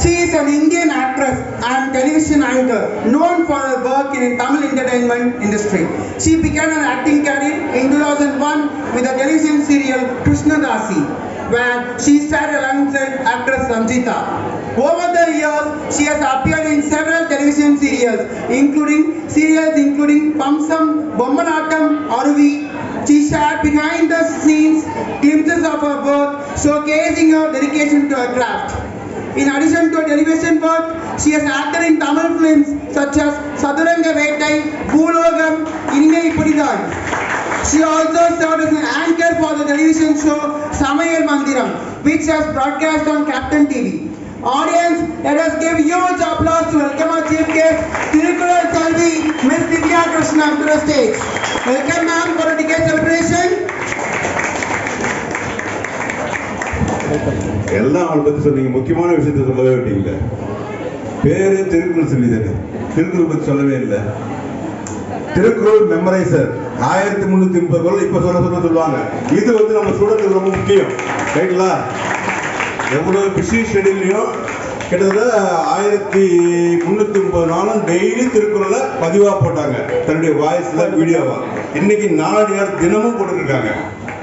She is an Indian actress and television anchor known for her work in Tamil entertainment industry. She began an acting career in 2001 with the television serial Krishnadasi, where she starred alongside actress Sanjita. Over the years, she has appeared in several television serials, including Pamsam, Bommanattam, Aruvi. She shared behind the scenes glimpses of her work, showcasing her dedication to her craft. In addition to her television work, she has acted in Tamil films such as Saduranga Vettai, Boologam, Ingai Pudidai. She also served as an anchor for the television show Samayal Mandiram, which was broadcast on Captain TV. Audience, let us give huge applause to welcome our chief guest, Thirukural Selvi, Miss Divya Krishna to the stage. Welcome ma'am for a ticket celebration. எல்லாம் அவளை பற்றி சொன்னீங்க, முக்கியமான விஷயத்தை சொல்லவே விட்டீங்க. பேரு திருக்குறள் சொல்லிதானே, திருக்குறள் பற்றி சொல்லவே இல்லை. திருக்குறள் மெமரைசர் 1330 குறள் இப்ப சொல்லுவாங்க. இது வந்து நம்ம ஸ்டூடெண்ட்க்கு ரொம்ப முக்கியம், ரைட்டுங்களா? எவ்வளோ பிஸி ஷெடியூல்லையும் கிட்டத்தட்ட 1330 நாளும் டெய்லி திருக்குறளை பதிவாக போட்டாங்க, தன்னுடைய வாய்ஸில் வீடியோவாக. இன்னைக்கு நாலடியார் தினமும் போட்டுருக்காங்க.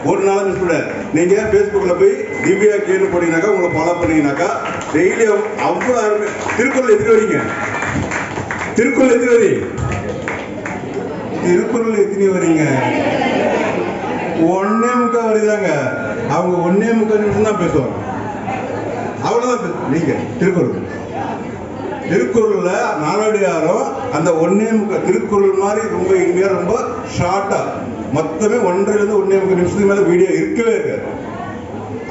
ஒரு நாள் மிஸ் பண்ண நீங்கள் ஃபேஸ்புக்கில் போய் திவ்யா கேட்டு போனீங்கன்னாக்கா, உங்களை ஃபாலோ பண்ணீங்கன்னாக்கா டெய்லி அவ்வளோ திருக்குறள் எத்தனை வரீங்க? திருக்குறள் எத்தனை வரீங்க? திருக்குறள் எத்தனை வரீங்க? 1.25 வருதாங்க. அவங்க 1.25 நிமிஷம் தான் பேசுவாங்க, அவ்வளோதான். நீங்கள் திருக்குறள்ல நாலடியாரும் அந்த 1.25 திருக்குறள் மாதிரி ரொம்ப இனிமையாக, ரொம்ப ஷார்ட்டாக, மொத்தமே 1.5 to 1.25 நிமிஷத்துக்கு மேலே வீடியோ இருக்கவே இருக்காது.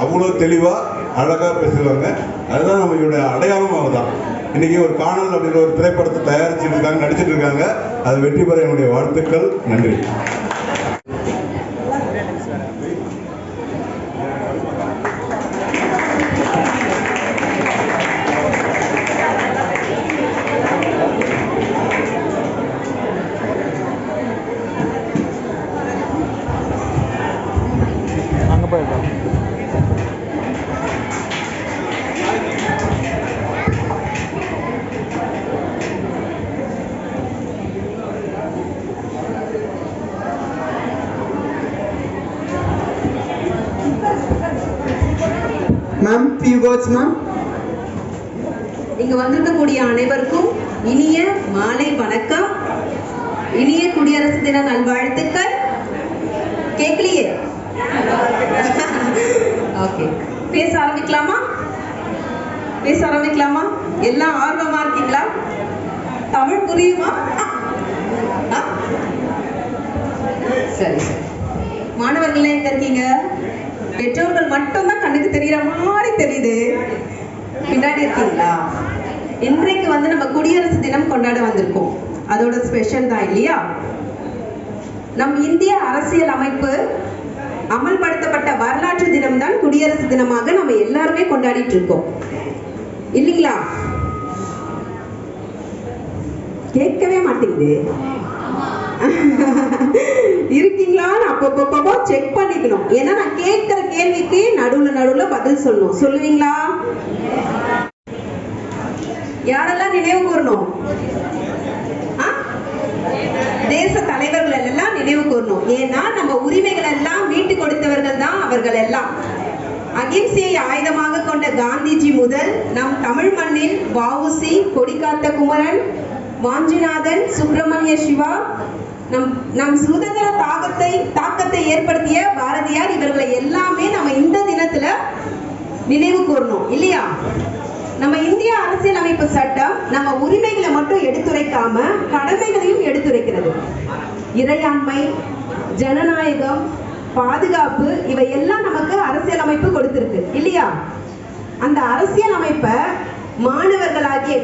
அவ்வளோ தெளிவாக அழகாக பேசுவாங்க. அதுதான் நம்மளுடைய அடையாளம். அவர்தான் இன்னைக்கு ஒரு காணல் அப்படின்ற ஒரு திரைப்படத்தை தயாரிச்சுட்டு இருக்காங்க, நடிச்சிட்டு இருக்காங்க. அது வெற்றி பெற என்னுடைய வாழ்த்துக்கள். நன்றி. Ma'am, few words ma'am. இங்க வந்திருக்கக்கூடிய அனைவருக்கும் இனிய மாலை வணக்கம், இனிய குடியரசு தின நல்வாழ்த்துக்கள். கேட்கலையே? ஓகே, பேச ஆரம்பிக்கலாமா? எல்லாம் ஆர்வமா இருக்கீங்களா? தமிழ் புரியுமா? சரி சரி. மாணவர்களே எங்க இருக்கீங்க? பெற்றோர்கள் மட்டும்தான் கண்ணுக்கு தெரியற மாதிரி தெரியுது, பின்னாடி இருக்கீங்களா? இன்றைக்கு வந்து நம்ம குடியரசு தினம் கொண்டாட வந்திருக்கோம். அதோட ஸ்பெஷல் தான் இல்லையா? நம் இந்திய அரசியல் அமைப்பு அமல்படுத்தப்பட்ட வரலாற்று தினம் தான் குடியரசு தினமாக நம்ம எல்லாருமே கொண்டாடிட்டு இருக்கோம் இல்லைங்களா? கேட்கவே மாட்டேங்குது. இருக்கீங்களான்னு அப்பப்போ செக் பண்ணிக்கணும். ஏன்னா நான் கேட்கிற கேள்விக்கு நடுவுல பதில் சொல்லணும். சொல்லுவீங்களா? யாரெல்லாம் நினைவு கூறணும்? தேச தலைவர்கள் எல்லாம் நினைவு கூறணும். ஏன்னா நம்ம உரிமைகள் எல்லாம் மீட்டு கொடுத்தவர்கள் தான் அவர்கள் எல்லாம். அகிம்சையை ஆயுதமாக கொண்ட காந்திஜி முதல் நம் தமிழ் மண்ணில் வ.உ.சி., கொடிகாத்த குமரன், வாஞ்சிநாதன், சுப்பிரமணிய சிவா, நம் சுதந்திர தாக்கத்தை ஏற்படுத்திய பாரதியார், இவர்களை எல்லாமே நம்ம இந்த தினத்துல நினைவு கூறணும் இல்லையா? நம்ம இந்திய அரசியல் அமைப்பு சட்டம் நம்ம உரிமைகளை மட்டும் எடுத்துரைக்காம கடமைகளையும் எடுத்துரைக்கிறது. இறையாண்மை, ஜனநாயகம், பாதுகாப்பு, இவை எல்லாம் நமக்கு அரசியல் அமைப்பு கொடுத்திருக்கு இல்லையா? அந்த அரசியல் அமைப்பை மாணவர்களாகிய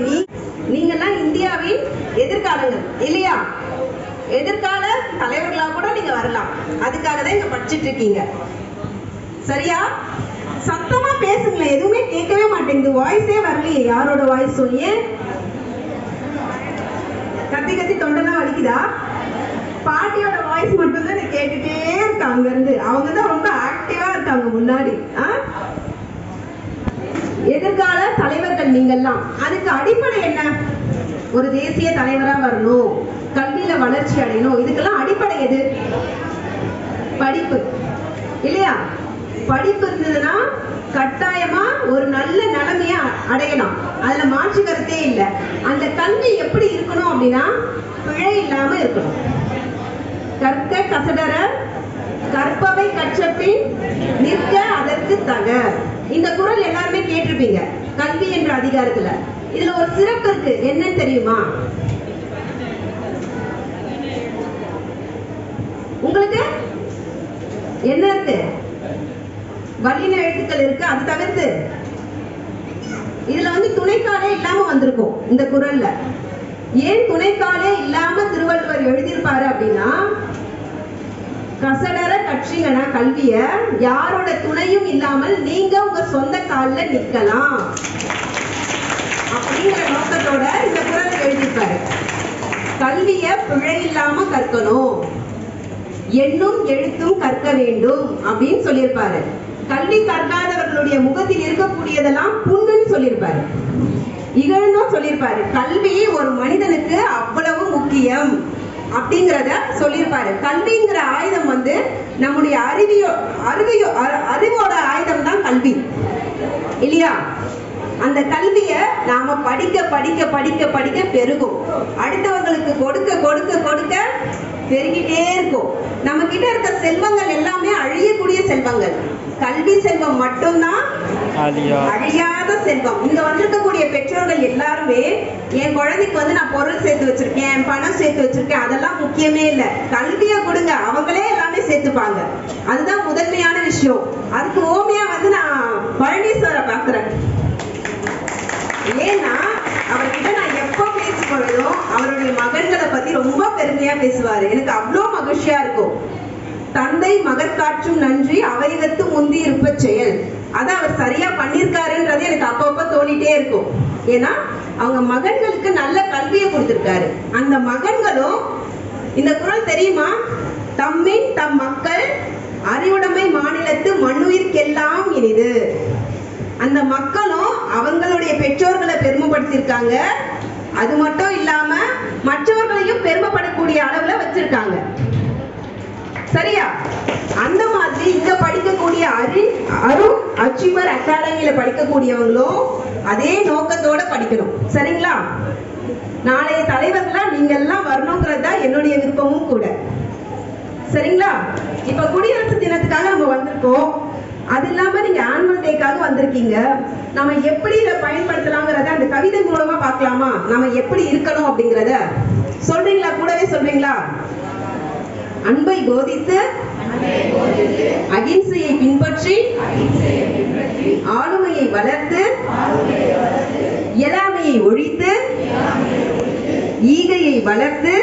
நீங்கெல்லாம் இந்தியாவின் எதிர்காலங்கள் இல்லையா? எதிர்கால தலைவர்களா கூட நீங்க வரலாம். அதுக்காக தான் இங்க படிச்சுட்டு இருக்கீங்க. சரியா? சத்தமா பேசுங்களேன், எதுவுமே கேட்கவே மாட்டேங்குது. வாய்ஸே வரலையே. யாரோட வாய்ஸ்? ஏன் கத்தி தொண்டெல்லாம் வலிக்குதா? பாட்டியோட வாய்ஸ் மட்டும் தான் கேட்டுட்டே இருக்காங்க இருந்து. அவங்க தான் ரொம்ப ஆக்டிவா இருக்காங்க முன்னாடி. எதிர்கால தலைவர்கள் தலைவர்கள் நீங்கெல்லாம். அதுக்கு அடிப்படை என்ன? ஒரு தேசிய தலைவரா வரணும், கல்வியில வளர்ச்சி அடையணும். இதுக்கெல்லாம் அடிப்படை எது? படிப்பு இல்லையா? படிப்பு இருந்ததுன்னா கட்டாயமா ஒரு நல்ல நிலைமைய அடையலாம், அதுல மாற்று கருத்தே இல்லை. அந்த கல்வி எப்படி இருக்கணும் அப்படின்னா பிழை இல்லாம இருக்கணும். கற்க கசடர கற்பவை கற்றபின் நிற்க அதற்கு தக. இந்த குறள் எல்லாருமே கேட்டிருப்பீங்க கல்வி என்ற அதிகாரத்துல. இதுல ஒரு சிறப்பு இருக்கு, என்னன்னு தெரியுமா உங்களுக்கு? என்ன இருக்கு? வல்லின எழுத்துக்கள் இருக்கு. அது தவிர்த்து இதுல துணைக்காலே இல்லாம வந்திருக்கும் இந்த குறள்ல. ஏன் துணைக்காலே இல்லாம திருவள்ளுவர் எழுதியிருப்பாரு அப்படின்னா, கசடர கற்றீங்கன்னா கல்விய யாரோட துணையும் இல்லாமல் நீங்க உங்க சொந்த கால்ல நிக்கலாம் அப்படிங்கிற நோக்கத்தோட இந்த குறளை எழுதியிருப்பாரு. கல்விய பிழை இல்லாம கற்கணும், எண்ணும் எழுத்தும் கற்க வேண்டும் அப்படின்னு சொல்லியிருப்பாரு. கல்வி கற்காதவர்களுடைய முகத்தில் இருக்கக்கூடியதெல்லாம் புண்ணுன்னு சொல்லியிருப்பாரு, இகழ்ந்தும் சொல்லியிருப்பாரு. கல்வி ஒரு மனிதனுக்கு அவ்வளவு முக்கியம் அப்படிங்கிறத சொல்லியிருப்பாரு. கல்விங்கிற ஆயுதம் நம்முடைய அறிவோட ஆயுதம் தான் கல்வி இல்லையா? அந்த கல்விய நாம படிக்க படிக்க படிக்க படிக்க பெருகும், அடுத்தவங்களுக்கு கொடுக்க கொடுக்க கொடுக்க பெருகிட்டே இருக்கும். நம்ம கிட்ட இருக்க செல்வங்கள் எல்லாமே அழியக்கூடிய செல்வங்கள், கல்வி செல்வம் மட்டும்தான் அழியாத செல்வம். இங்க வந்திருக்கக்கூடிய பெற்றோர்கள் எல்லாருமே என் குழந்தைக்கு நான் பொருள் சேர்த்து வச்சிருக்கேன், பணம் சேர்த்து வச்சிருக்கேன், அதெல்லாம் முக்கியமே இல்லை, கல்வியை கொடுங்க, அவங்களே எல்லாமே சேர்த்துப்பாங்க. அதுதான் முதன்மையான விஷயம். அதுக்கு ஓமையா நான் பழனீஸ்வரை பாக்குறேன். ஏன்னா அவர்கிட்ட நான் எப்போ பேசும்பொழுதும் அவருடைய மகன்களை பத்தி ரொம்ப பெருமையா பேசுவாரு. எனக்கு அவ்வளோ மகிழ்ச்சியா இருக்கும். தந்தை மகற்காற்றும் நன்றி அவைகத்து முந்தி இருப்ப செயல். அதான் அவர் சரியா பண்ணிருக்காருன்றது எனக்கு அப்பப்ப தோணிட்டே இருக்கும். ஏன்னா அவங்க மகன்களுக்கு நல்ல கல்வியை கொடுத்திருக்காரு. அந்த மகன்களும் இந்த குறள் தெரியுமா? தம்மின் தம் மக்கள் அறிவுடைமை மாநிலத்து மண்ணுயிர்க்கெல்லாம் இனிது. அந்த மக்களும் அவங்களுடைய பெற்றோர்களை பெருமைப்படுத்திருக்காங்க. அது மட்டும் இல்லாம மற்றவர்களையும் பெருமைப்படக்கூடிய அளவுல வச்சிருக்காங்க. சரியா? அந்த மாதிரி இங்க படிக்கக்கூடிய அருண் அச்சீவர் அகாடமியில படிக்கக்கூடியவங்களும் அதே நோக்கத்தோட படிக்கணும். சரிங்களா? நாளைய தலைவர்களா நீங்க எல்லாம் வரணுங்கிறது தான் என்னுடைய விருப்பமும் கூட. சரிங்களா? இப்ப குடியரசு தினத்துக்காக நம்ம வந்திருக்கோம். அது இல்லாம நீங்க ஆனுவல் டேக்காக வந்திருக்கீங்க. நம்ம எப்படி இதை பயன்படுத்தலாங்கிறத அந்த கவிதை மூலமா பார்க்கலாமா? நம்ம எப்படி இருக்கணும் அப்படிங்கிறத சொல்றீங்களா? கூடவே சொல்றீங்களா? அன்பை போதித்து அகிம்சையை பின்பற்றி ஆளுமையை வளர்த்து இயலாமையை ஒழித்து ஈகையை வளர்த்து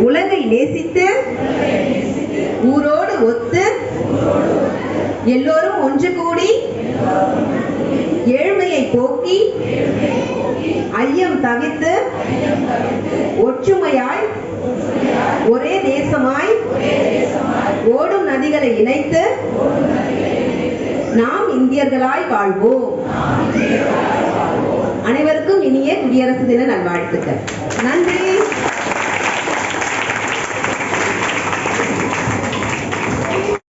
உலகை நேசித்து ஊரோடு ஒத்து எல்லோரும் ஒன்று கூடி ஏழ்மையை போக்கி ஐயம் தவிர்த்து ஒற்றுமையாய் ஒரே தேசமாய் ஓடும் நதிகளை இணைத்து நாம் இந்தியர்களாய் வாழ்வோம். அனைவருக்கும் இனிய குடியரசு தின நல்வாழ்த்துக்கள். நன்றி.